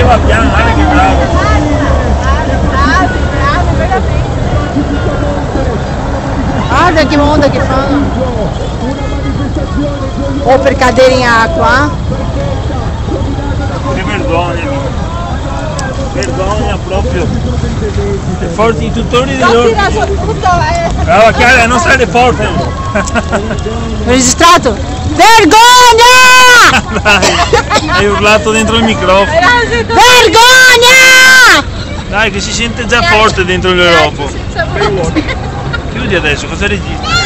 va piano, guarda che bravo. Bravo, veramente. Guarda che onda che fanno. O per cadere in acqua. Che vergogna. Vergogna proprio. E forti i tutori di loro. Brava Chiara, non stare forte. Registrato. Vergogna! Dai, hai urlato dentro il microfono. Vergogna! Dai che si sente già forte dentro l'Europa. Chiudi adesso, cosa registri?